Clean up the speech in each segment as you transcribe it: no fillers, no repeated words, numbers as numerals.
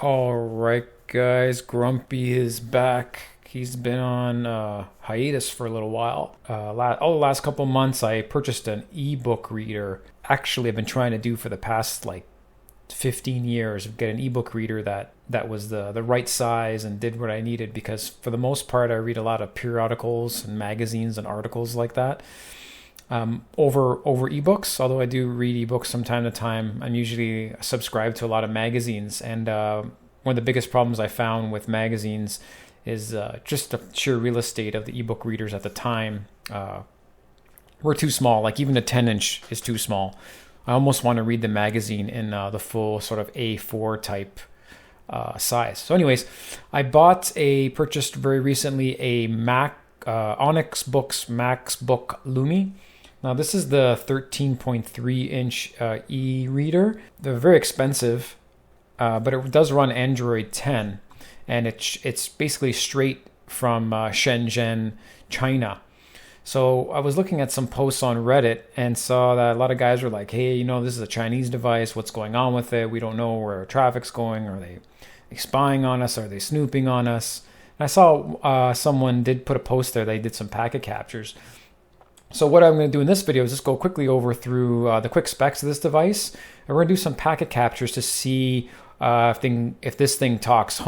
All right, guys. Grumpy is back. He's been on hiatus for a little while. The last couple months, I purchased an ebook reader. Actually, I've been trying to do for the past 15 years, get an ebook reader that was the right size and did what I needed, because for the most part, I read a lot of periodicals and magazines and articles like that. Over ebooks, although I do read ebooks from time to time. I'm usually subscribed to a lot of magazines, and one of the biggest problems I found with magazines is just the sheer real estate of the ebook readers at the time were too small. Like even a 10-inch is too small. I almost want to read the magazine in the full sort of A4 type size. So anyways, I purchased very recently a Onyx Boox Max Lumi. Now this is the 13.3 inch e-reader. They're very expensive, but it does run Android 10, and it's basically straight from Shenzhen, China. So I was looking at some posts on Reddit and saw that a lot of guys were like, hey, this is a Chinese device. What's going on with it? We don't know where traffic's going. Are they spying on us? Are they snooping on us? And I saw someone did put a post there. They did some packet captures. So what I'm going to do in this video is just go quickly over through the quick specs of this device. And we're going to do some packet captures to see if this thing talks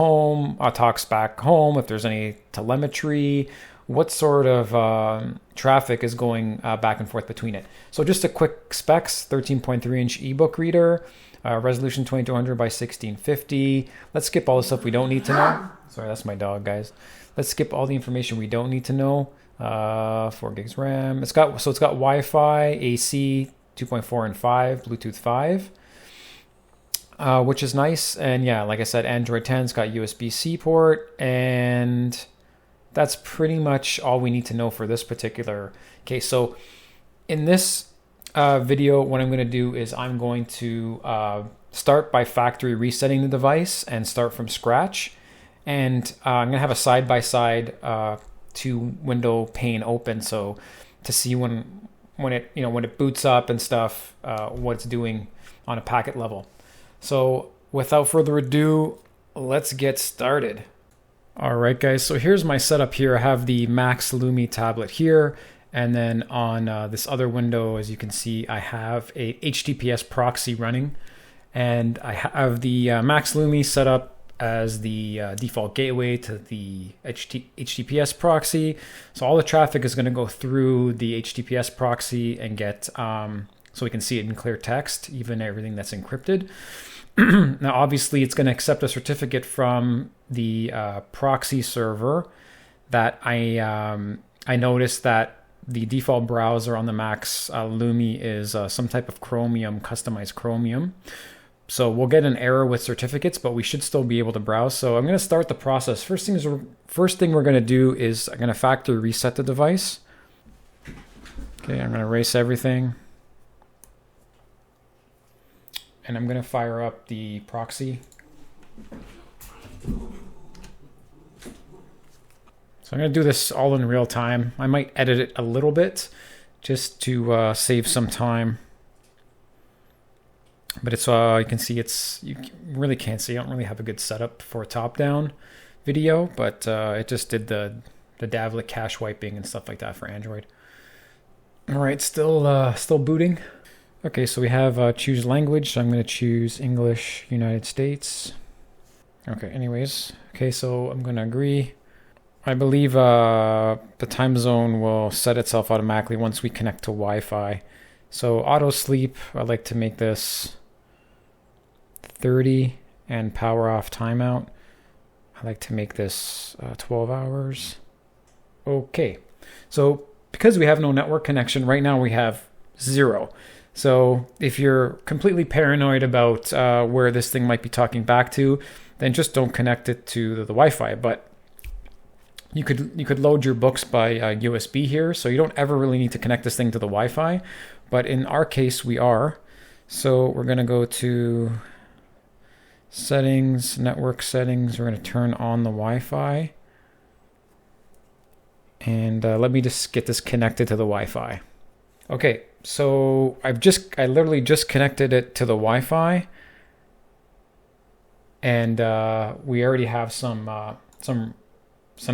back home, if there's any telemetry, what sort of traffic is going back and forth between it. So just a quick specs: 13.3 inch ebook reader, resolution 2200 by 1650. Let's skip all the stuff we don't need to know. Sorry, that's my dog, guys. Let's skip all the information we don't need to know. 4 gigs RAM. It's got Wi-Fi, AC 2.4 and 5, Bluetooth 5, which is nice. And yeah, like I said, Android 10's got USB-C port, and that's pretty much all we need to know for this particular case. So in this video, what I'm going to do is I'm going to start by factory resetting the device and start from scratch. And I'm going to have a side-by-side two window pane open, so to see when it boots up and stuff, what it's doing on a packet level. So without further ado, let's get started. All right, guys, so here's my setup here. I have the Max Lumi tablet here, and then on this other window, as you can see, I have a HTTPS proxy running, and I have the Max Lumi set up as the default gateway to the HTTPS proxy. So all the traffic is going to go through the HTTPS proxy and get, so we can see it in clear text, even everything that's encrypted. Now, obviously, it's going to accept a certificate from the proxy server that I noticed that the default browser on the Max Lumi is some type of Chromium, customized Chromium. So we'll get an error with certificates, but we should still be able to browse. So I'm going to start the process. First thing we're going to do is I'm going to factory reset the device. Okay, I'm going to erase everything. And I'm going to fire up the proxy. So I'm going to do this all in real time. I might edit it a little bit just to save some time. But it's you can see you really can't see. I don't really have a good setup for a top-down video, but it just did the Davlik cache wiping and stuff like that for Android. All right, still booting. Okay, so we have choose language. So I'm going to choose English, United States. Okay, anyways. Okay, so I'm going to agree. I believe the time zone will set itself automatically once we connect to Wi-Fi. So auto sleep, I'd like to make this 30, and power off timeout, I like to make this 12 hours. Okay, so because we have no network connection, right now we have 0. So if you're completely paranoid about where this thing might be talking back to, then just don't connect it to the Wi-Fi. But you could load your books by USB here, so you don't ever really need to connect this thing to the Wi-Fi. But in our case, we are. So we're going to go to settings, network settings. We're going to turn on the Wi-Fi. And let me just get this connected to the Wi-Fi. Okay, so I literally just connected it to the Wi-Fi. and we already have some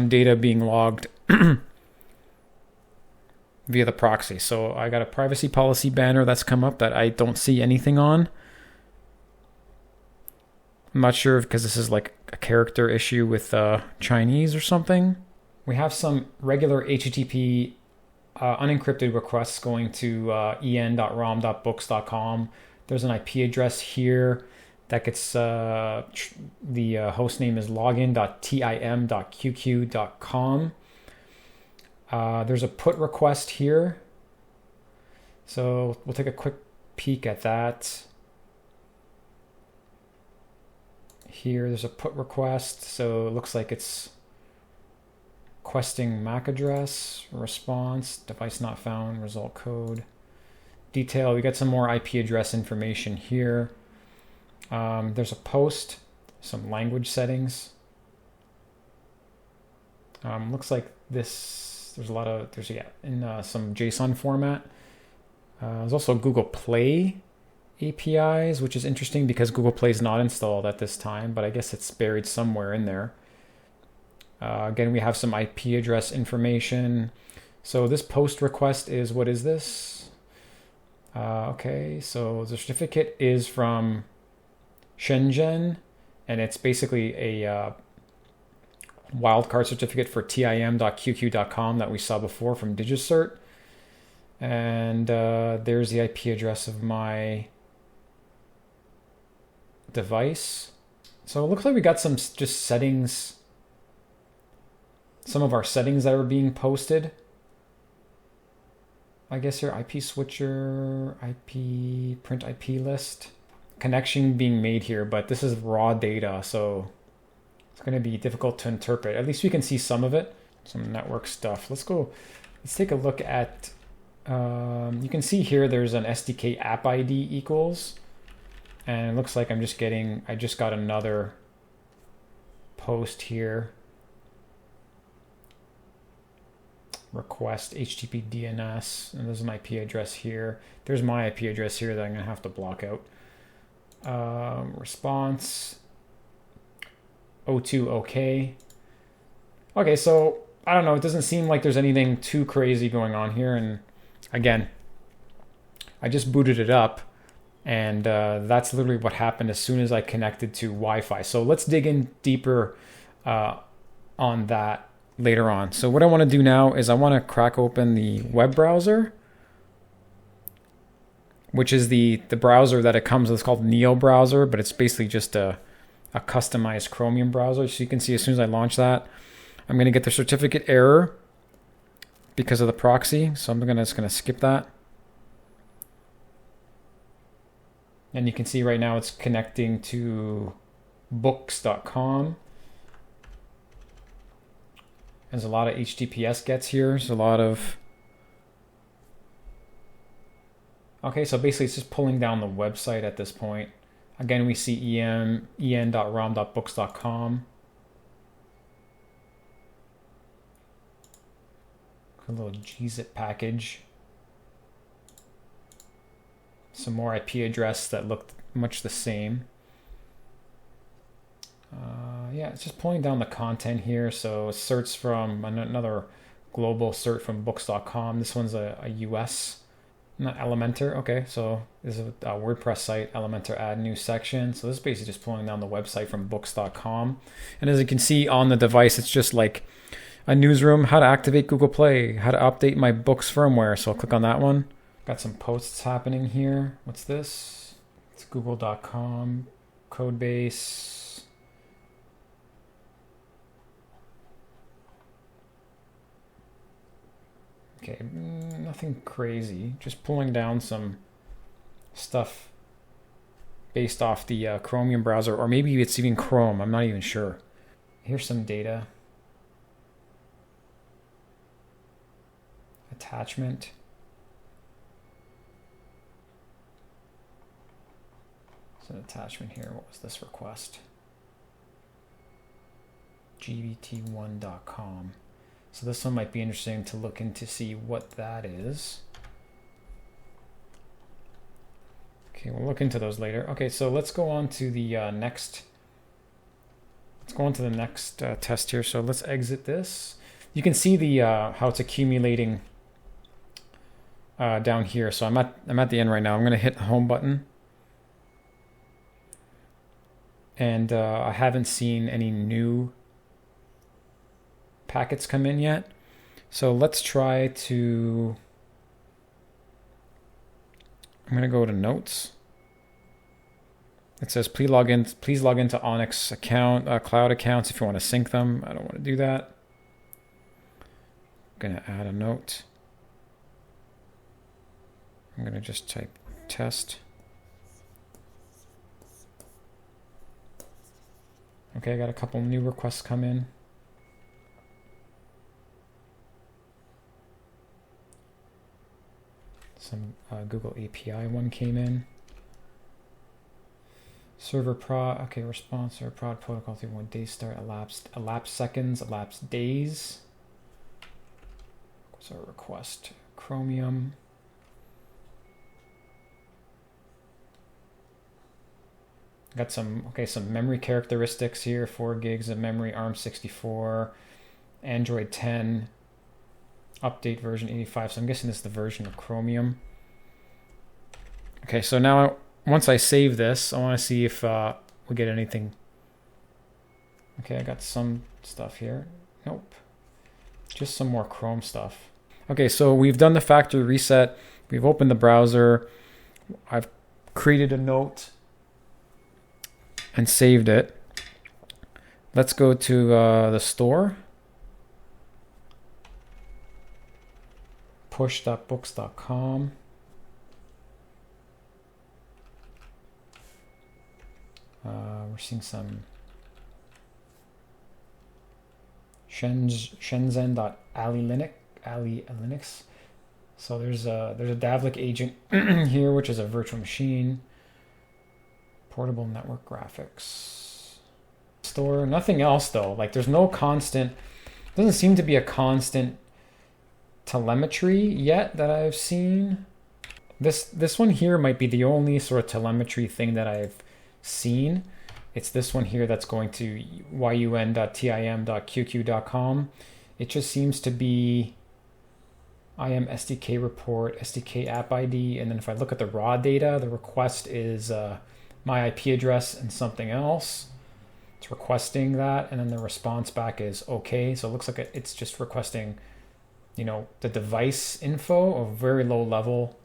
data being logged via the proxy. So I got a privacy policy banner that's come up that I don't see anything on. I'm not sure because this is like a character issue with Chinese or something. We have some regular HTTP unencrypted requests going to en.rom.books.com. There's an IP address here that gets the host name is login.tim.qq.com. There's a put request here. So we'll take a quick peek at that. Here, there's a put request. So it looks like it's requesting MAC address, response, device not found, result code. Detail, we got some more IP address information here. There's a post, some language settings. Looks like this, there's in some JSON format. There's also Google Play APIs, which is interesting because Google Play is not installed at this time, but I guess it's buried somewhere in there. Again, we have some IP address information. So this post request is, what is this? Okay, so the certificate is from Shenzhen, and it's basically a wildcard certificate for tim.qq.com that we saw before from DigiCert. And there's the IP address of my device. So it looks like we got some just settings, some of our settings that are being posted. I guess here, IP switcher, IP, print IP list, connection being made here, but this is raw data, so it's going to be difficult to interpret. At least we can see some of it, some network stuff. Let's take a look at, you can see here there's an SDK app ID equals, and it looks like I just got another post here. Request HTTP DNS, and there's an IP address here. There's my IP address here that I'm gonna have to block out. Response O2 OK. Okay, so I don't know. It doesn't seem like there's anything too crazy going on here. And again, I just booted it up, and that's literally what happened as soon as I connected to Wi-Fi. So let's dig in deeper on that later on. So what I want to do now is I want to crack open the web browser, which is the browser that it comes with. It's called Neo browser, but it's basically just a customized Chromium browser. So you can see as soon as I launch that, I'm going to get the certificate error because of the proxy. So I'm just going to skip that. And you can see right now it's connecting to books.com. There's a lot of HTTPS gets here. There's a lot of... Okay, so basically it's just pulling down the website at this point. Again, we see en.rom.books.com. A little gzip package. Some more IP address that looked much the same. Yeah, it's just pulling down the content here. So certs from another global cert from books.com. This one's a US, not Elementor. Okay, so this is a WordPress site, Elementor add new section. So this is basically just pulling down the website from books.com. And as you can see on the device, it's just like a newsroom, how to activate Google Play, how to update my books firmware. So I'll click on that one. Got some posts happening here. What's this? It's google.com, codebase. Okay, nothing crazy. Just pulling down some stuff based off the Chromium browser, or maybe it's even Chrome. I'm not even sure. Here's some data. Attachment. There's an attachment here. What was this request? gbt1.com. So this one might be interesting to look into, see what that is. Okay, we'll look into those later. Okay, so let's go on to the next Let's go on to the next test here. So let's exit this. You can see the how it's accumulating down here. So I'm at the end right now. I'm going to hit the home button. And I haven't seen any new packets come in yet. So let's try to, I'm going to go to notes. It says please log into Onyx account, cloud accounts if you want to sync them. I don't want to do that. I'm going to add a note. I'm going to just type test. Okay, I got a couple new requests come in. Some Google API one came in. Server prod, okay, response or prod protocol 31 days start, elapsed seconds, elapsed days. So request Chromium. Got some memory characteristics here, 4 gigs of memory, ARM64, Android 10, update version 85. So I'm guessing this is the version of Chromium. Okay, so now once I save this, I want to see if we get anything. Okay, I got some stuff here. Nope. Just some more Chrome stuff. Okay, so we've done the factory reset. We've opened the browser. I've created a note and saved it. Let's go to the store. Push.books.com. We're seeing some Shenzhen.ali-linux. So there's a Davlik agent here, which is a virtual machine. Portable network graphics. Store, nothing else though. Like there's no constant, doesn't seem to be a constant telemetry yet that I've seen. This one here might be the only sort of telemetry thing that I've seen. It's this one here that's going to yun.tim.qq.com. It just seems to be IM SDK report, SDK app ID, and then if I look at the raw data, the request is my IP address and something else. It's requesting that, and then the response back is okay. So it looks like it's just requesting, you know, the device info, a very low level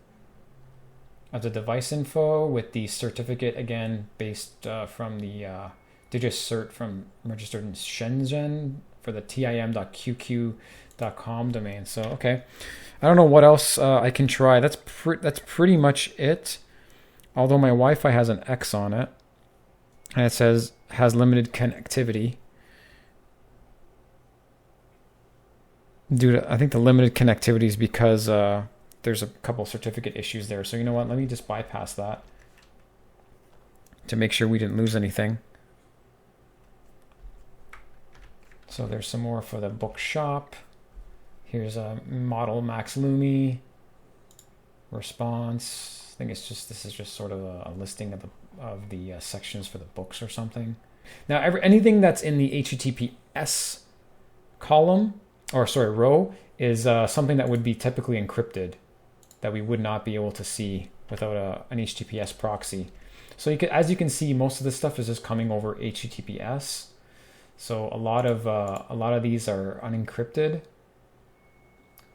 of the device info with the certificate, again, based from the DigiCert from registered in Shenzhen for the tim.qq.com domain. So, okay. I don't know what else I can try. That's pretty much it. Although my Wi-Fi has an X on it, and it says has limited connectivity. I think the limited connectivity is because there's a couple certificate issues there. So you know what? Let me just bypass that to make sure we didn't lose anything. So there's some more for the bookshop. Here's a model Max Lumi response. I think this is just sort of a listing of the sections for the books or something. Now anything that's in the HTTPS column row is something that would be typically encrypted that we would not be able to see without an HTTPS proxy. So as you can see, most of this stuff is just coming over HTTPS. So a lot of these are unencrypted.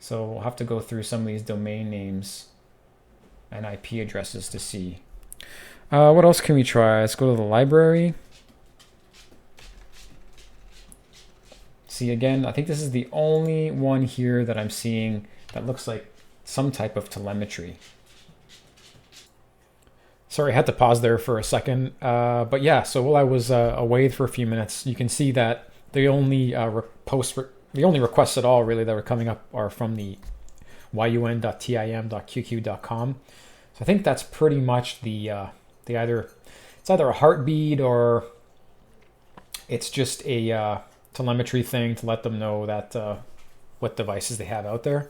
So we'll have to go through some of these domain names and IP addresses to see. What else can we try? Let's go to the library. See, again, I think this is the only one here that I'm seeing that looks like some type of telemetry. Sorry, I had to pause there for a second. But yeah, so while I was away for a few minutes, you can see that the only requests at all really that were coming up are from the yun.tim.qq.com. So I think that's pretty much it's either a heartbeat or it's just a telemetry thing to let them know that what devices they have out there.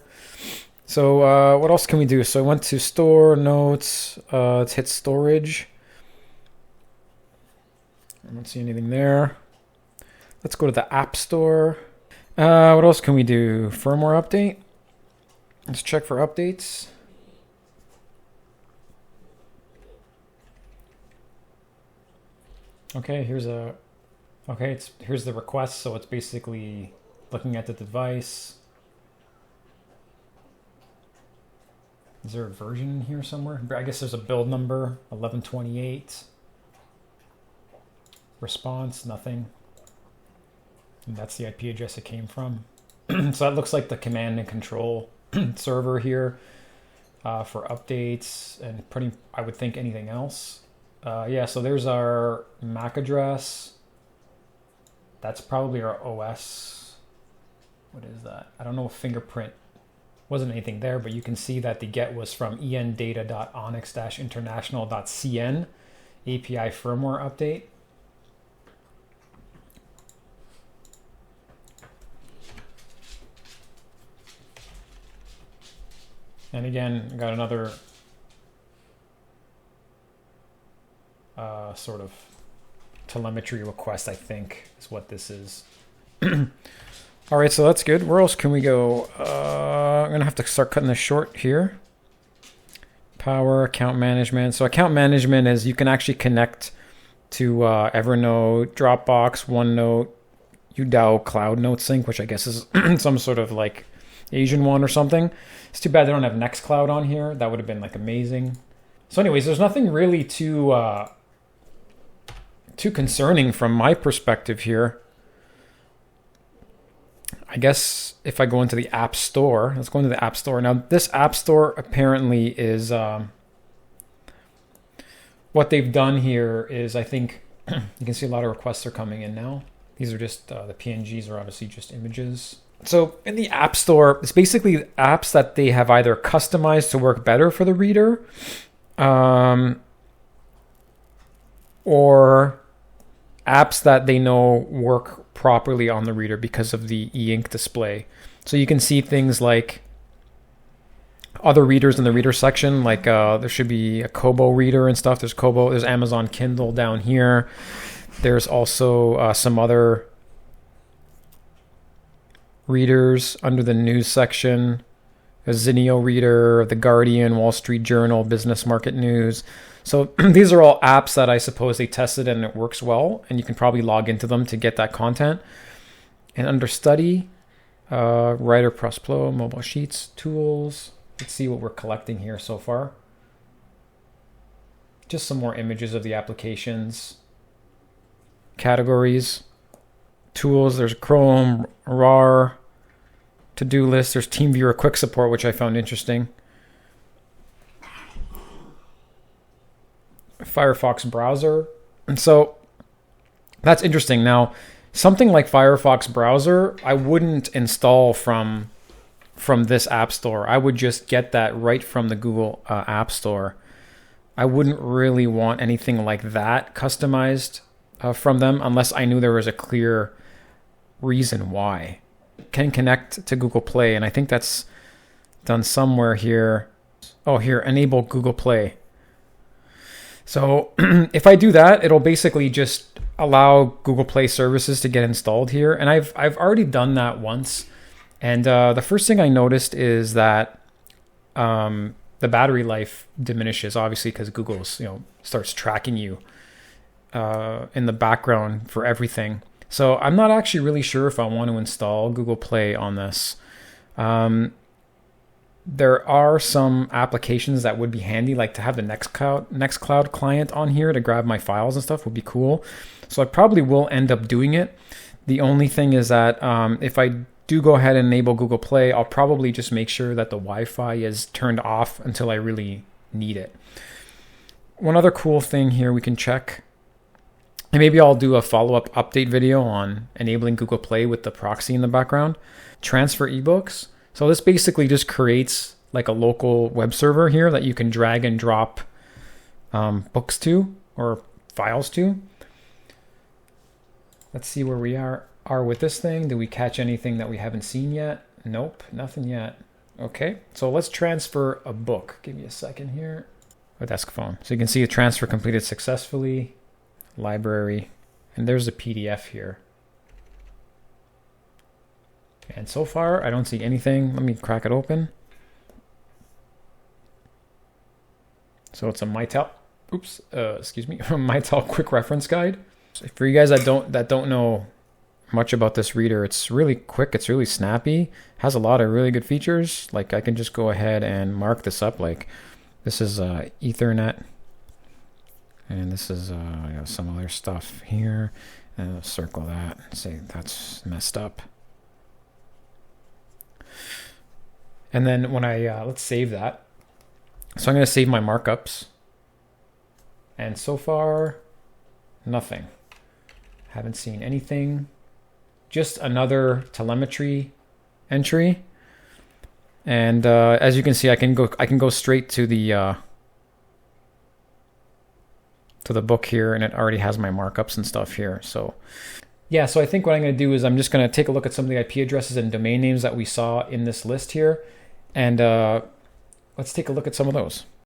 So what else can we do? So I went to store notes. Let's hit storage. I don't see anything there. Let's go to the App Store. What else can we do? Firmware update. Let's check for updates. Okay, here's the request. So it's basically looking at the device. Is there a version in here somewhere? I guess there's a build number, 1128. Response, nothing. And that's the IP address it came from. So that looks like the command and control server here for updates and I would think anything else. Yeah, so there's our MAC address. That's probably our OS. What is that? I don't know if fingerprint. Wasn't anything there, but you can see that the get was from endata.onyx-international.cn API firmware update. And again, I got another sort of telemetry request, I think is what this is. All right, so that's good. Where else can we go? I'm going to have to start cutting this short here. Power, account management. So account management is you can actually connect to Evernote, Dropbox, OneNote, Udao, Cloud Note Sync, which I guess is some sort of like Asian one or something. It's too bad they don't have Nextcloud on here. That would have been like amazing. So anyways, there's nothing really too concerning from my perspective here. I guess if I go into the App Store, let's go into the App Store. Now, this App Store apparently is, what they've done here is, I think, you can see a lot of requests are coming in now. These are just, the PNGs are obviously just images. So in the App Store, it's basically apps that they have either customized to work better for the reader, or apps that they know work properly on the reader because of the e-ink display. So you can see things like other readers in the reader section, like there should be a Kobo reader and stuff. There's Kobo, there's Amazon Kindle down here. There's also some other readers under the news section. A Zinio reader, The Guardian, Wall Street Journal, Business Market News. So these are all apps that I suppose they tested and it works well, and you can probably log into them to get that content. And under study, Writer Plus Pro, Mobile Sheets, Tools. Let's see what we're collecting here so far. Just some more images of the applications. Categories. Tools, there's Chrome, RAR, to-do list. There's TeamViewer Quick Support, which I found interesting. Firefox browser. And so that's interesting. Now, something like Firefox browser, I wouldn't install from this app store. I would just get that right from the Google App Store. I wouldn't really want anything like that customized from them unless I knew there was a clear reason why. Can connect to Google Play, and I think that's done somewhere here. Oh, here, enable Google Play. So if I do that, it'll basically just allow Google Play services to get installed here. And I've already done that once. And the first thing I noticed is that the battery life diminishes, obviously, because Google starts tracking you in the background for everything. So I'm not actually really sure if I want to install Google Play on this. There are some applications that would be handy, like to have the Nextcloud client on here to grab my files and stuff would be cool. So I probably will end up doing it. The only thing is that if I do go ahead and enable Google Play, I'll probably just make sure that the Wi-Fi is turned off until I really need it. One other cool thing here we can check, and maybe I'll do a follow-up update video on enabling Google Play with the proxy in the background. Transfer ebooks. So this basically just creates like a local web server here that you can drag and drop books to or files to. Let's see where we are with this thing. Did we catch anything that we haven't seen yet? Nope, nothing yet. Okay, so let's transfer a book. Give me a second here. A desk phone. So you can see a transfer completed successfully. Library. And there's a PDF here. And so far, I don't see anything. Let me crack it open. So it's a Mitel, excuse me, Mitel quick reference guide. So for you guys that don't know much about this reader, it's really quick, it's really snappy, has a lot of really good features. Like I can just go ahead and mark this up, like this is Ethernet, and this is some other stuff here, and I'll circle that, say that's messed up. And then when I, let's save that. So I'm going to save my markups. And so far, nothing. Haven't seen anything. Just another telemetry entry. And as you can see, I can go straight to the book here, and it already has my markups and stuff here. So yeah, so I think what I'm going to do is I'm just going to take a look at some of the IP addresses and domain names that we saw in this list here. And let's take a look at some of those.